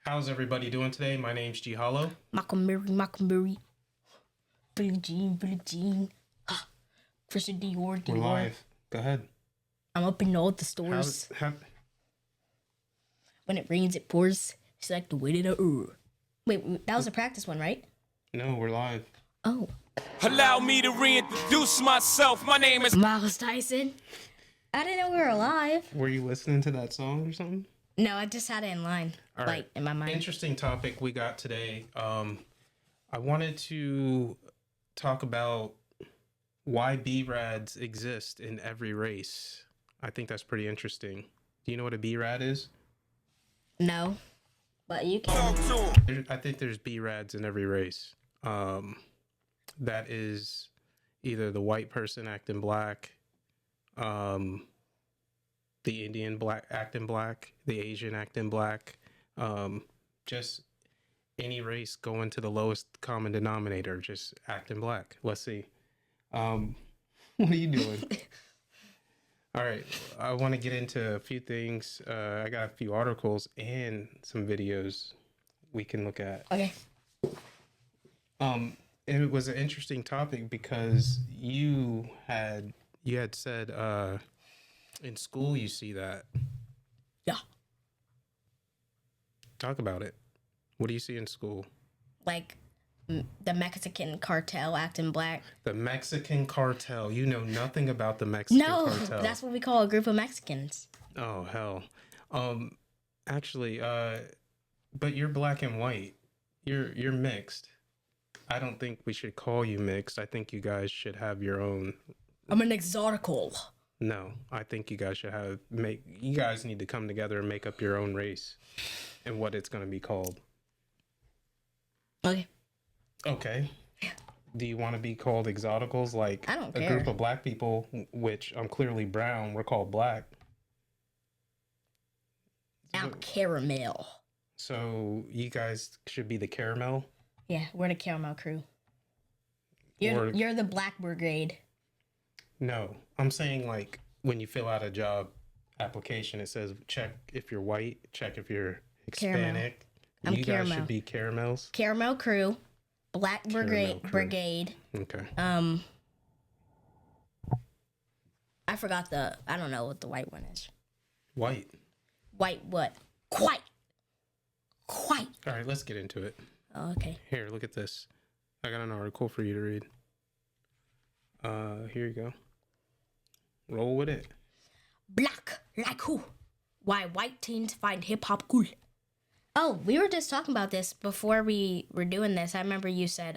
How's everybody doing today? My name's G.Hollo. Mockenberry. Billie Jean. Christian Dior. We're live. Go ahead. I'm up in all the stores. When it rains, it pours. It's like the weight of the earth. Wait, that was a practice one, right? No, we're live. Oh. Allow me to reintroduce myself. My name is Myles-Dyson. I didn't know we were alive. Were you listening to that song or something? No, I just had it in line. All right. In my mind. Interesting topic we got today. I wanted to talk about why b-rads exist in every race. I think that's pretty interesting. Do you know what a b-rad is? No. But you can. I think there's b-rads in every race. That is either the white person acting black, the Indian black acting black, the Asian acting black, just any race going to the lowest common denominator, just acting black. Let's see. What are you doing? All right, I want to get into a few things. I got a few articles and some videos we can look at. Okay. It was an interesting topic because you had said in school you see that. Yeah. Talk about it. What do you see in school? Like the Mexican cartel acting black. The Mexican cartel. You know nothing about the Mexican cartel. No, that's what we call a group of Mexicans. Oh hell. Actually, but you're black and white. You're mixed. I don't think we should call you mixed. I think you guys should have your own. I'm an exotical. No, I think you guys should you guys need to come together and make up your own race and what it's going to be called. Okay. Okay. Do you want to be called exoticals? Like I don't a care. group of black people, which I'm clearly brown, we're called black. I'm caramel. So you guys should be the caramel? Yeah, we're the caramel crew. You're the black brigade. No, I'm saying like when you fill out a job application, it says check if you're white, check if you're Hispanic. I'm you caramel. guys should be caramels. Caramel crew, black Caramel crew. brigade. Okay. I forgot I don't know what the white one is. White. White what? Quite. All right, let's get into it. Oh, okay. Here, look at this. I got an article for you to read. Here you go. Roll with it. Black like who? Why white teens find hip hop cool? Oh, we were just talking about this before we were doing this. I remember you said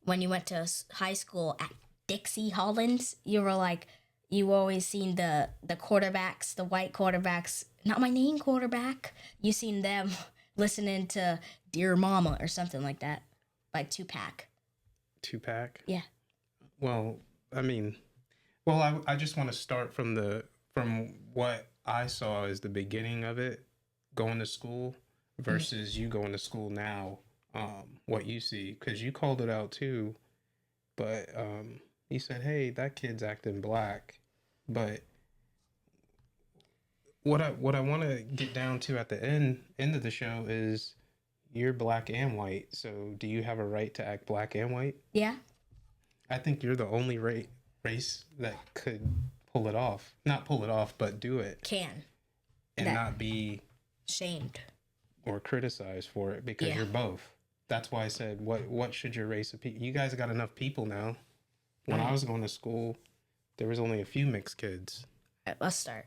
when you went to high school at Dixie Hollins, you were like you always seen the quarterbacks, the white quarterbacks, not my name quarterback. You seen them listening to Dear Mama or something like that, like Tupac. Tupac? Yeah. Well, I just want to start from what I saw as the beginning of it, going to school versus you going to school now, what you see, because you called it out too, but you said, hey, that kid's acting black, but what I want to get down to at the end of the show is you're black and white, so do you have a right to act black and white? Yeah. I think you're the only race that could pull it off. Not pull it off, but do it. Can. And not be shamed or criticized for it because you're both. That's why I said, what should your race of people? You guys got enough people now. When I was going to school, there was only a few mixed kids. All right, let's start.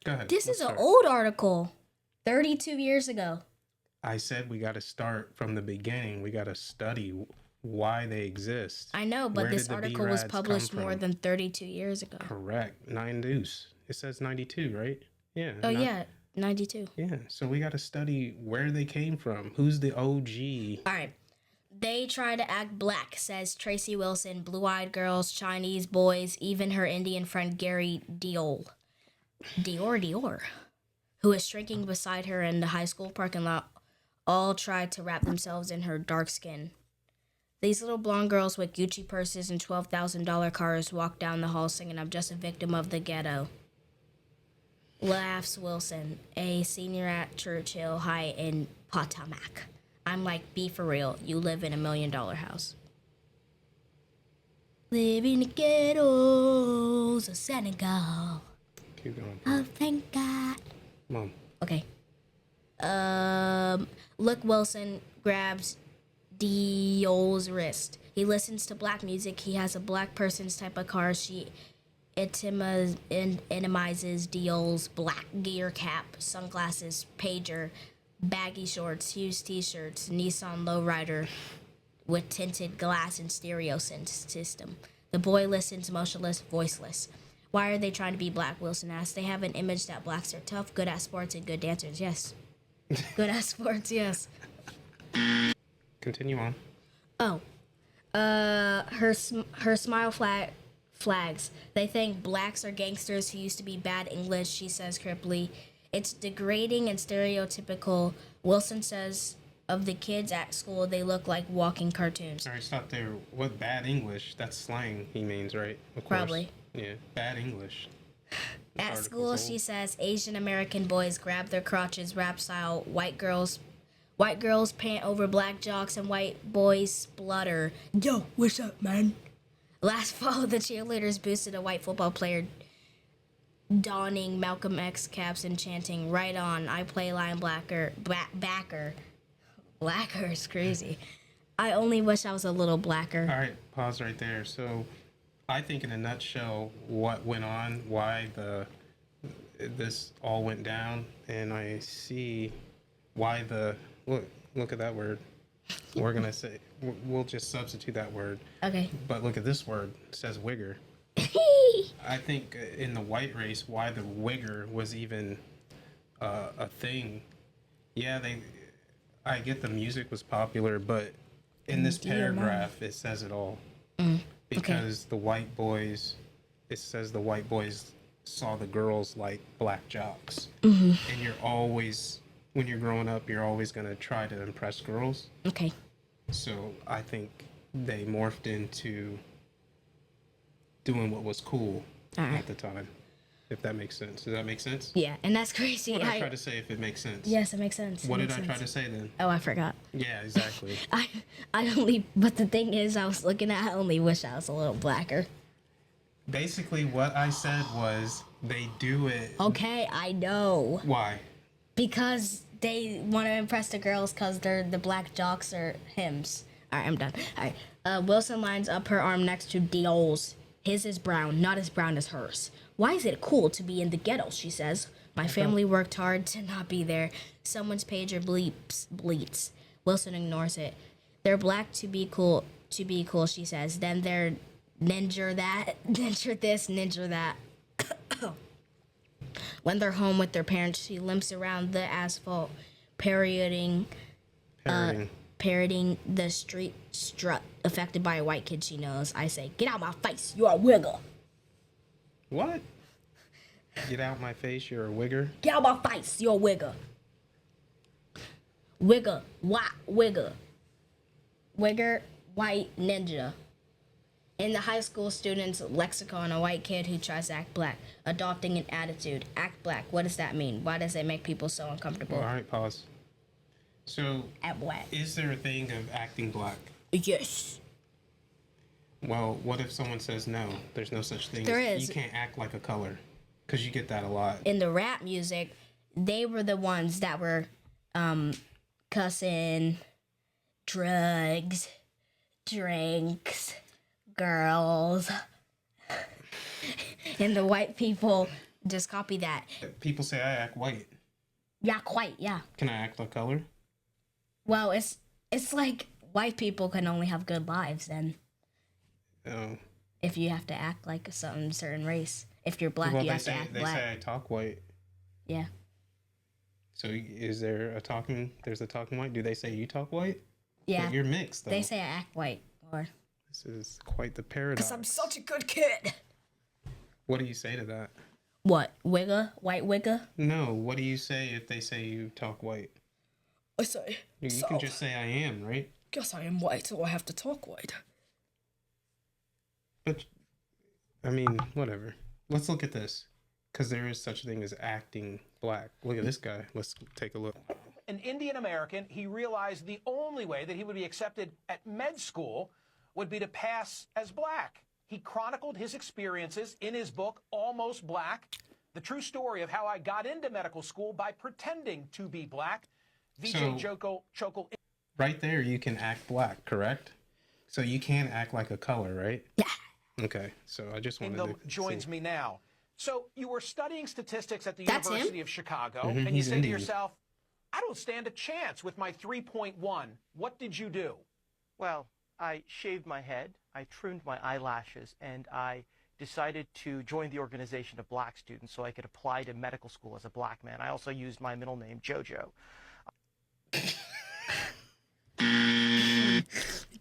Go ahead. This is an old article, 32 years ago. I said we got to start from the beginning. We got to study why they exist. I know, but this article was published more than 32 years ago. Correct. 9 deuce. It says 92, right? Yeah. Oh, yeah. 92. Yeah. So we got to study where they came from. Who's the OG? All right. They try to act black, says Tracy Wilson, blue-eyed girls, Chinese boys, even her Indian friend Gary Dior, who is shrinking beside her in the high school parking lot, all tried to wrap themselves in her dark skin. These little blonde girls with Gucci purses and $12,000 cars walk down the hall singing, I'm just a victim of the ghetto. Laughs Wilson, a senior at Churchill High in Potomac. I'm like, be for real. You live in $1 million house. Live in the ghettos of Senegal. Keep going. Oh, thank God. Mom. Okay. Luke Wilson grabs D.Hollo's wrist. He listens to black music. He has a black person's type of car. She etemizes D.Hollo's black gear cap, sunglasses, pager, baggy shorts, Hughes t-shirts, Nissan lowrider with tinted glass and stereo system. The boy listens motionless, voiceless. Why are they trying to be black? Wilson asks. They have an image that blacks are tough, good at sports, and good dancers. Yes. Good at sports, yes. Continue on. Oh. Her smile flags. They think blacks are gangsters who used to be bad English, she says cripply. It's degrading and stereotypical. Wilson says of the kids at school, they look like walking cartoons. All right, stop there. What bad English? That's slang he means, right? Of course. Probably. Yeah, bad English. At school, she says Asian American boys grab their crotches rap style. White girls pant over black jocks and white boys splutter. Yo, what's up, man? Last fall, the cheerleaders boosted a white football player donning Malcolm X caps and chanting, "Right on, I play linebacker, backer." Blacker is crazy. I only wish I was a little blacker. All right, pause right there. So, I think in a nutshell, what went on, why this all went down, and I see why look at that word. We're gonna say we'll just substitute that word. Okay. But look at this word. It says wigger. I think in the white race, why the wigger was even a thing. Yeah, I get the music was popular, but in this paragraph, it says it all. Because the white boys, it says the white boys saw the girls like black jocks. And you're always, when you're growing up, you're always going to try to impress girls. Okay. So I think they morphed into doing what was cool at the time, if that makes sense. Does that make sense? Yeah, and that's crazy. What did I try to say if it makes sense? Yes, it makes sense. What did I try to say then? Oh, I forgot. Yeah, exactly. But the thing is, I was looking at, I only wish I was a little blacker. Basically, what I said was they do it. Okay, I know. Why? Because they want to impress the girls because they're the black jocks or hymns. All right, I'm done. All right. Wilson lines up her arm next to Diol's. His is brown, not as brown as hers. Why is it cool to be in the ghetto, she says. My family worked hard to not be there. Someone's pager bleats. Wilson ignores it. They're black to be cool, she says. Then they're ninja that, ninja this, ninja that. When they're home with their parents, she limps around the asphalt, parroting the street strut affected by a white kid she knows. I say, get out my face, you're a wigger. What? Get out my face, you're a wigger? Get out my face, you're a wigger. Wigger, white wigger. Wigger, white ninja. In the high school student's lexicon, a white kid who tries to act black, adopting an attitude. Act black, what does that mean? Why does it make people so uncomfortable? All right, pause. So, Act black. is there a thing of acting black? Yes. Well, what if someone says no? There's no such thing. There is. You can't act like a color. Because you get that a lot. In the rap music, they were the ones that were cussing, drugs, drinks, girls. And the white people just copy that. People say I act white. Yeah, quite, yeah. Can I act like color? Well, it's like white people can only have good lives then. Oh. If you have to act like a certain race. If you're black, Well, you have to act black. They say I talk white. Yeah. So is there there's a talking white? Do they say you talk white? Yeah. But you're mixed, though. They say I act white. Or This is quite the paradox. because I'm such a good kid. What do you say to that? What? Wigger? White wigger? No, what do you say if they say you talk white? I say, You can just say I am, right? guess I am white, so I have to talk white. But, I mean, whatever. Let's look at this. Because there is such a thing as acting black. Look at this guy. Let's take a look. An Indian American, he realized the only way that he would be accepted at med school would be to pass as black. He chronicled his experiences in his book, Almost Black, the true story of how I got into medical school by pretending to be black. VJ Chokol. Right there, you can act black, correct? So you can act like a color, right? Yeah. Okay, so I just wanted to joins me now. So you were studying statistics at the That's University him? of Chicago, Mhm, and you he's said Indian. to yourself, I don't stand a chance with my 3.1. What did you do? Well, I shaved my head, I trimmed my eyelashes, and I decided to join the organization of black students so I could apply to medical school as a black man. I also used my middle name, Jojo.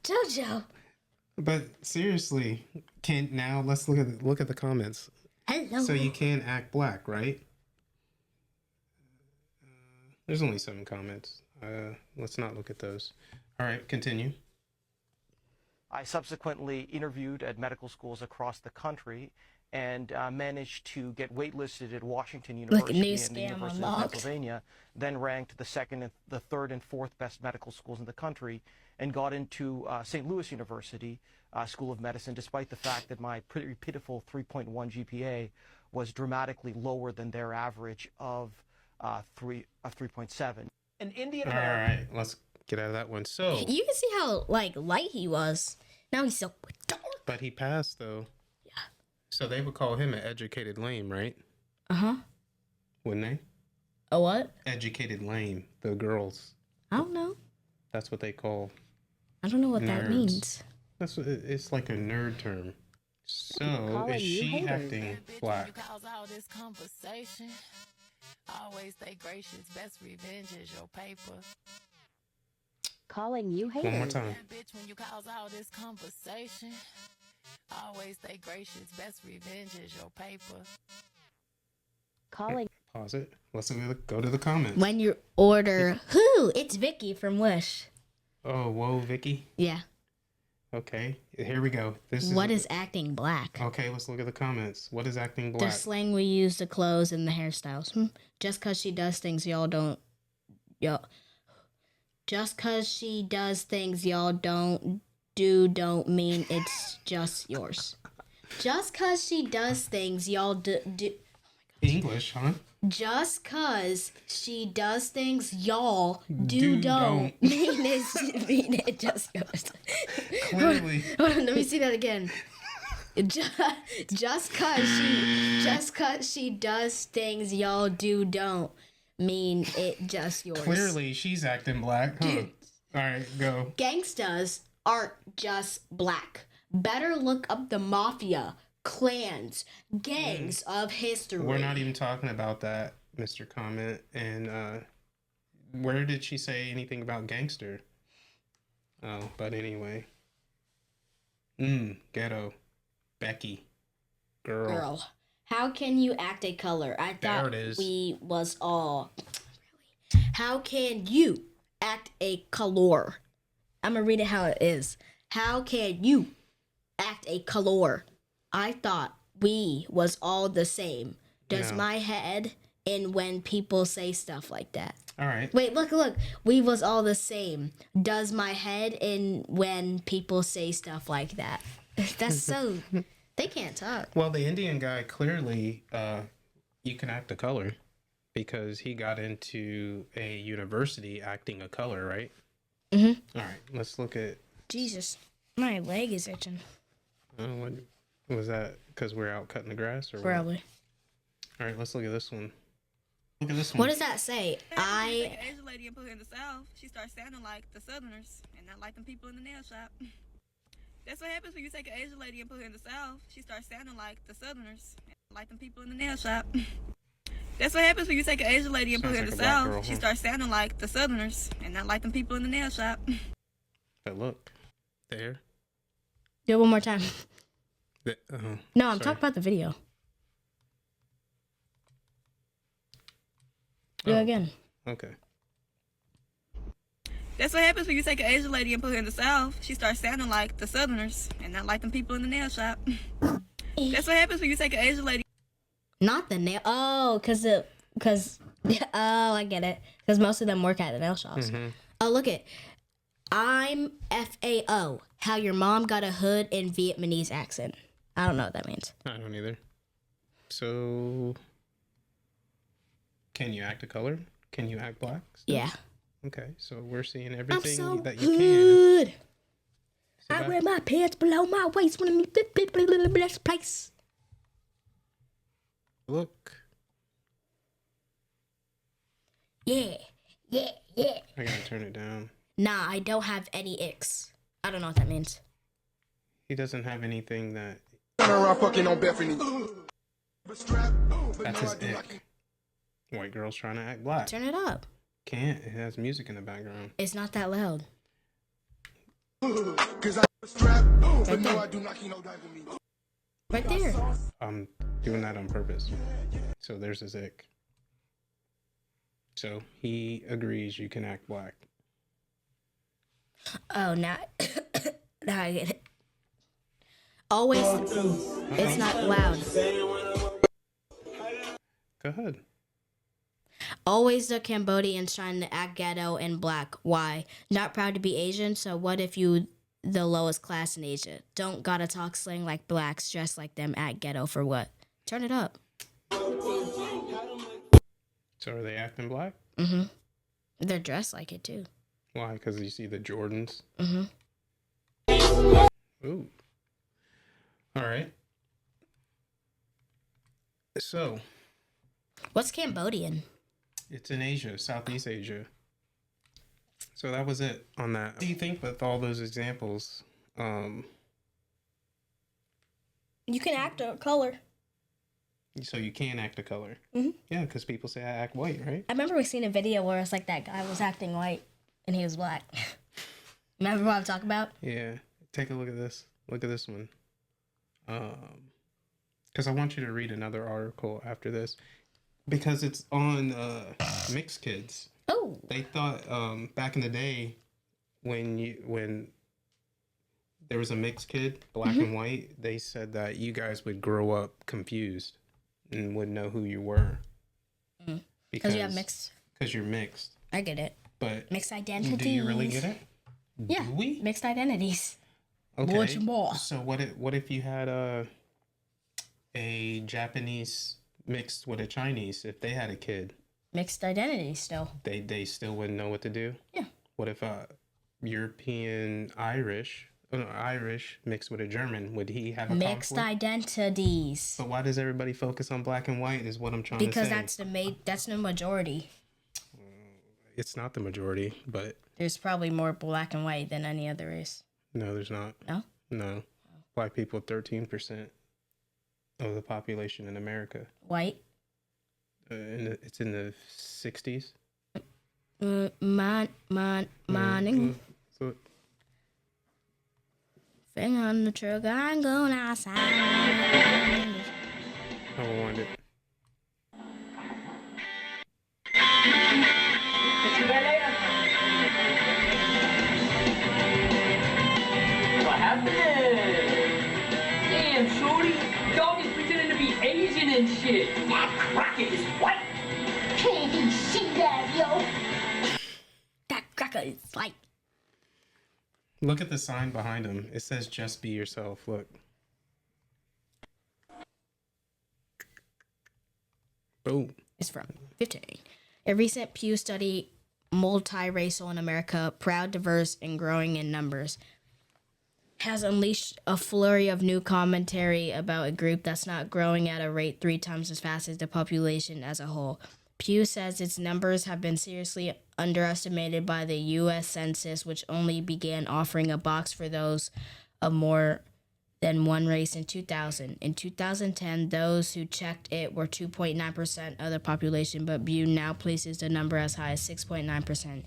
Jojo. But seriously, let's look at the comments. Hello. So you can act black, right? There's only 7 comments. Let's not look at those. All right, continue. I subsequently interviewed at medical schools across the country and managed to get waitlisted at Washington Look, University new and the scam University unlocked. of Pennsylvania, then ranked the second, the third, and fourth best medical schools in the country, and got into St. Louis University School of Medicine, despite the fact that my pretty pitiful 3.1 GPA was dramatically lower than their average of 3.7. An Indian All American. right, let's get out of that one. So, You can see how light he was. Now he's so dark. but he passed though. Yeah. So they would call him an educated lame, right? Uh-huh. Wouldn't they? A what? Educated lame. The girls. I don't know. That's what they call. I don't know what that Nerds. means. That's what it's like a nerd term. So is she acting black? You cause all this conversation. Always stay gracious. Best revenge is your paper. Calling you haters. One more time. That bitch, when you cause all this conversation. Always stay gracious. Best revenge is your paper. Calling. Pause it. Let's go to the comments. When you order, who? It's Vicky from Wish. Oh, whoa, Vicky. Yeah. Okay, here we go. What is acting black? Okay, let's look at the comments. What is acting black? The slang we use, the clothes, and the hairstyles. Just because she does things y'all don't... Just because she does things y'all don't mean it's just yours. Just because she does things y'all do... English, huh? Just cause she does things y'all Do don't don't. mean it just goes. Clearly. Hold on, let me see that again. Just cause she does things y'all don't mean it just yours. Clearly, she's acting black, huh? Dude. All right, go. Gangstas aren't just black. Better look up the mafia, clans, gangs of history. We're not even talking about that, Mr. Comment. And where did she say anything about gangster? Oh, but anyway. Ghetto. Becky. Girl. How can you act a color? I There thought it is. we was all. Really? How can you act a color? I'm gonna read it how it is. How can you act a color? I thought we was all the same. Does No. my head in when people say stuff like that? All right. Wait, look. We was all the same. Does my head in when people say stuff like that? That's so... They can't talk. Well, the Indian guy clearly, you can act a color because he got into a university acting a color, right? Mm-hmm. All right, let's look at. Jesus, my leg is itching. What was that? Because we're out cutting the grass, or what? Probably. All right, let's look at this one. Look at this one. What does that say? Take an Asian lady and put her in the South. She starts sounding like the Southerners and not like them people in the nail shop. That's what happens when you take an Asian lady and put her in the South. She starts sounding like the Southerners and not like them people in the nail shop. That's what happens when you take an Asian lady and put her in Sounds the like a black South. girl, She huh? starts sounding like the Southerners and not like them people in the nail shop. But look, there. Do it one more time. No, I'm sorry. talking about the video. Do Oh. it again. Okay. That's what happens when you take an Asian lady and put her in the South. She starts sounding like the Southerners and not like them people in the nail shop. That's what happens when you take an Asian lady. Not the nail. Oh, cause Oh, I get it. Because most of them work at the nail shops. Oh, look it. I'm FAO. How your mom got a hood in Vietnamese accent. I don't know what that means. I don't either. So, can you act a color? Can you act black? still? Yeah. Okay, so we're seeing I'm everything so that you can. hood. Sit I back. wear my pants below my waist when I'm in this place. Look, Yeah. Yeah. Yeah. I gotta turn it down. Nah, I don't have any icks. I don't know what that means. He doesn't have anything that. Around fucking on Bethany. That's his ick. White girls trying to act black. Turn it up. Can't. It has music in the background. It's not that loud. Cause I strap, but no, I do not keep no dive with me. Right there. I'm doing that on purpose. So there's his ick. So he agrees you can act black. Oh, now, now I get it. Always, it's not loud. Go ahead. Always the Cambodians trying to act ghetto and black. Why? Not proud to be Asian, so what if you the lowest class in Asia? Don't gotta talk slang like blacks, dress like them, act ghetto for what? Turn it up. So are they acting black? Mm-hmm. They're dressed like it too. Why? Because you see the Jordans. Mm-hmm. Ooh. All right. So What's Cambodian? it's in Asia, Southeast Asia. So that was it on that. What do you think with all those examples? You can act a color. So you can act a color. Mhm. Yeah, because people say I act white, right? I remember we seen a video where it's like that guy was acting white and he was black. Remember what I'm talking about? Yeah. Take a look at this. Look at this one. Because I want you to read another article after this. Because it's on Mixed Kids. Oh. They thought back in the day when there was a mixed kid, black and white, they said that you guys would grow up confused and wouldn't know who you were. Because you have mixed. Because you're mixed. I get it. But Mixed identities. do you really get it? Yeah. Do we? Mixed identities. Okay. Much more. So what if you had a Japanese mixed with a Chinese? If they had a kid, Mixed identities still. they still wouldn't know what to do. Yeah. What if European Irish mixed with a German? Would he have a Mixed conflict? identities. But why does everybody focus on black and white? Is what I'm trying Because to say. that's the majority. It's not the majority, but There's probably more black and white than any other race. no, there's not. No? No, black people 13% of the population in America. White? It's in the 60s. Morning. So, Finger on the trigger, I'm going outside. I want it. What happened? Damn, shorty. Dog is pretending to be Asian and shit. That cracker is white. Can't he see that, yo? That cracker is like... Look at the sign behind him. It says "Just be yourself." Look. Oh. It's from 15. A recent Pew study, multiracial in America, proud, diverse, and growing in numbers, has unleashed a flurry of new commentary about a group that's not growing at a rate 3 times as fast as the population as a whole. Pew says its numbers have been seriously underestimated by the U.S. Census, which only began offering a box for those of more than one race in 2000. In 2010, those who checked it were 2.9% of the population, but Pew now places the number as high as 6.9%,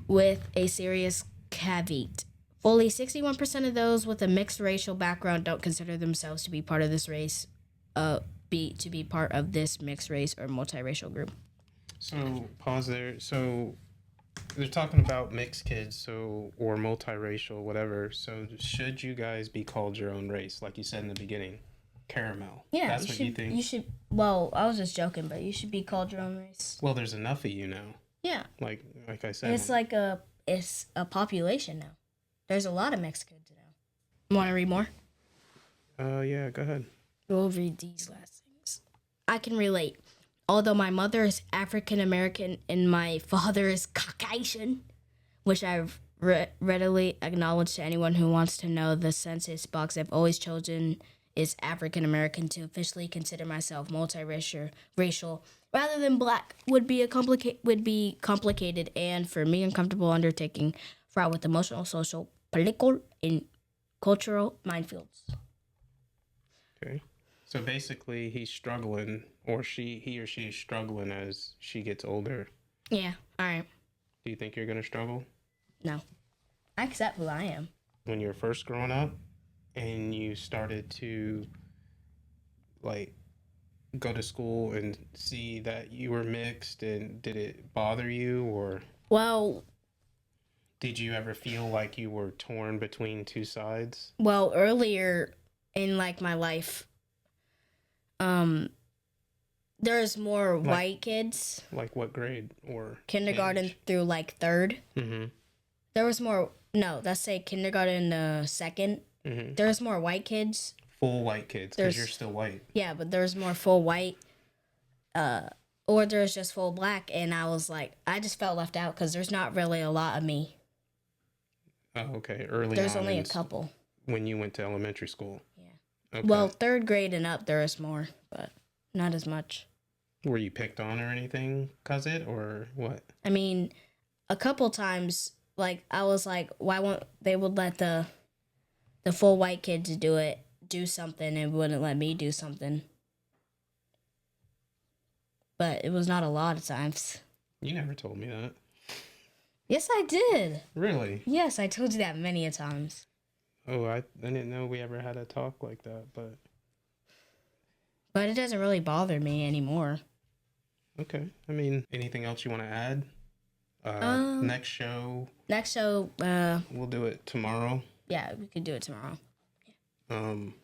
with a serious caveat. Fully 61% of those with a mixed racial background don't consider themselves to be part of this race, to be part of this mixed race or multiracial group. So pause there. So they're talking about mixed kids, or multiracial, whatever. So should you guys be called your own race, like you said in the beginning? caramel. Yeah, That's what you think. You should. Well, I was just joking, but you should be called your own race. Well, there's enough of you now. Yeah. Like I said. It's like it's a population now. There's a lot of Mexicans now. Want to read more? Yeah, go ahead. We'll read these last things. I can relate. Although my mother is African American and my father is Caucasian, which I've readily acknowledged to anyone who wants to know, the census box I've always chosen is African American to officially consider myself multiracial rather than black would be complicated and for me uncomfortable undertaking fraught with emotional, social, political, and cultural minefields. Okay. So basically, he's struggling, or he or she is struggling as she gets older. Yeah. All right. Do you think you're gonna struggle? No. I accept who I am. When you were first growing up, and you started to, like, go to school and see that you were mixed, and did it bother you, or? Well. Did you ever feel like you were torn between two sides? Well, earlier in like my life, there's more white kids. Like what grade or kindergarten age? Through like third. Mm-hmm. There was more. No, let's say kindergarten to second. Mm-hmm. There's more white kids. Full white kids, because you're still white. Yeah, but there's more full white. Or there's just full black, and I was like, I just felt left out because there's not really a lot of me. Oh, okay. Early there's on only a couple. When you went to elementary school. Yeah. Okay. Well, third grade and up, there is more, but not as much. Were you picked on or anything, cause it, or what? I mean, a couple times, like I was like, why won't they would let the full white kids do something, and wouldn't let me do something. But it was not a lot of times. You never told me that. Yes, I did. Really? Yes, I told you that many a times. Oh, I didn't know we ever had a talk like that, but it doesn't really bother me anymore. Okay. I mean, anything else you want to add? Next show, we'll do it tomorrow. Yeah, we could do it tomorrow.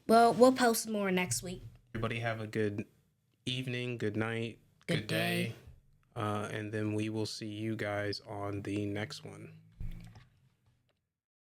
Well, we'll post more next week. Everybody have a good evening, good night, good day. And then we will see you guys on the next one.